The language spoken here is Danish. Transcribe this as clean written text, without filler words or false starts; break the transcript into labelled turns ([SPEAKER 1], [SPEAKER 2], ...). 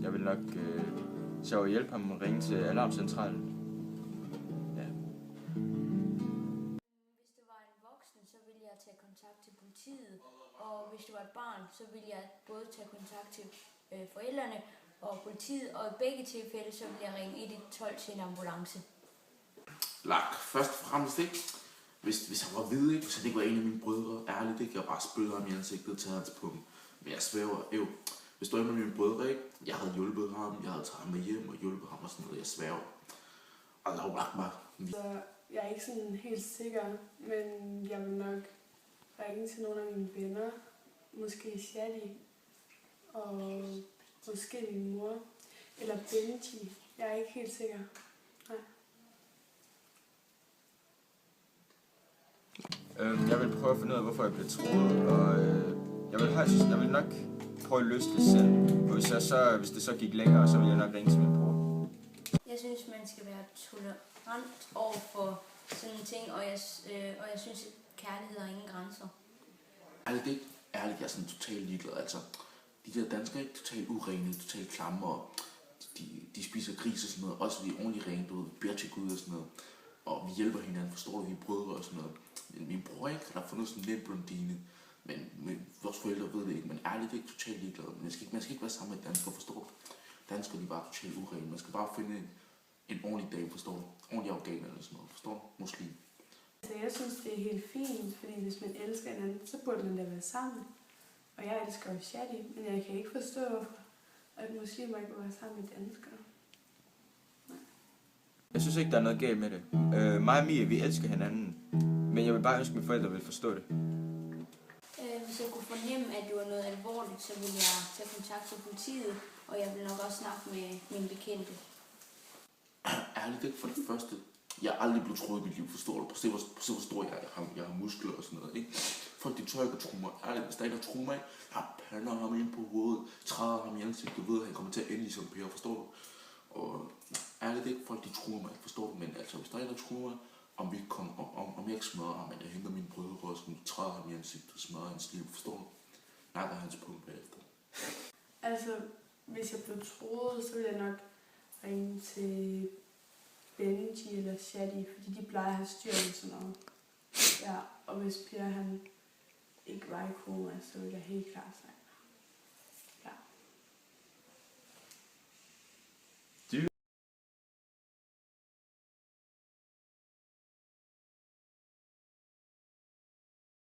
[SPEAKER 1] Jeg vil nok så hjælpe ham og ringe til alarmcentralen. Ja.
[SPEAKER 2] Hvis det var en voksen, så ville jeg tage kontakt til politiet. Og hvis det var et barn, så ville jeg både tage kontakt til forældrene og politiet. Og i begge tilfælde, så ville jeg ringe 112 til en ambulance.
[SPEAKER 3] Lak, først og fremmest ikke. Hvis han var hvid, ikke? Hvis han ikke var en af mine brødre, ærligt ikke, jeg bare spyttede ham i ansigtet til hans punkt. Men jeg svæver, hvis du er en af mine brødre, ikke? Jeg havde hjulpet ham, jeg havde taget ham med hjem og hjulpet ham og sådan noget, jeg svæver. Allahu Akbar.
[SPEAKER 4] Så jeg er ikke sådan helt sikker, men jeg vil nok ringe til nogle af mine venner. Måske Shadi og måske min mor. Eller Benji. Jeg er ikke helt sikker. Nej.
[SPEAKER 1] Jeg vil prøve at finde ud af, hvorfor jeg blev troet, og jeg vil nok prøve at løse det selv. Og hvis det så gik længere, så vil jeg nok ringe til min bror.
[SPEAKER 2] Jeg synes, man skal være tolerant over for sådan nogle ting, og jeg synes, at kærlighed har ingen grænser.
[SPEAKER 3] Ærligt, jeg er sådan totalt ligeglad. Altså, de der danskere er ikke totalt urene, totalt klamme, og de spiser gris og sådan noget. Også vi er ordentligt rent ud, beder til Gud og sådan noget. Og vi hjælper hinanden, forstår du, vi er brødre og sådan noget. Min bror ikke, der har fundet sådan en lidt blondine. Men vores forældre ved det ikke, men ærligt ikke totalt ligeglad. Man skal ikke være sammen med danskere, forstår du? Danskere, de er bare totalt urene. Man skal bare finde en ordentlig dame, forstår du? Ordentlig afghaner eller sådan noget, forstår du? Muslim.
[SPEAKER 4] Altså, jeg synes, det er helt fint, fordi hvis man elsker hinanden, så burde man da være sammen. Og jeg elsker jo Shadi, men jeg kan ikke forstå, at muslimer ikke må være sammen med danskere.
[SPEAKER 1] Jeg synes ikke, der er noget galt med det. Mig og Mia, vi elsker hinanden. Men jeg vil bare ønske, at mine forældre vil forstå det.
[SPEAKER 2] Hvis jeg kunne fornemme, at det var noget alvorligt, så ville jeg tage kontakt til politiet, og jeg vil nok også snakke med mine bekendte.
[SPEAKER 3] Ærligt ikke, for det første, jeg er aldrig blevet troet i mit liv, forstår du? Se hvor stor jeg har muskler og sådan noget, ikke? Folk, de tør ikke at tro mig. Ærligt, hvis der ikke har tro mig, jeg pander ham ind på hovedet, træder ham i ansigtet, ved, at han kommer til at ende i som Per, forstår du? Og ærligt ikke, folk, de truer mig, forstår du? Men altså, hvis der ikke har truer mig, om jeg ikke smadrer ham, men jeg henter mine brødre og træder ham i ansigtet, smadrer hans liv, forstår du? Nakker hans punkt bagefter.
[SPEAKER 4] Altså, hvis jeg blev troet, så ville jeg nok ringe til Benji eller Shadi, fordi de plejer at have styr på sådan noget. Ja, og hvis Per han ikke var i koma, så ville jeg helt klart sagt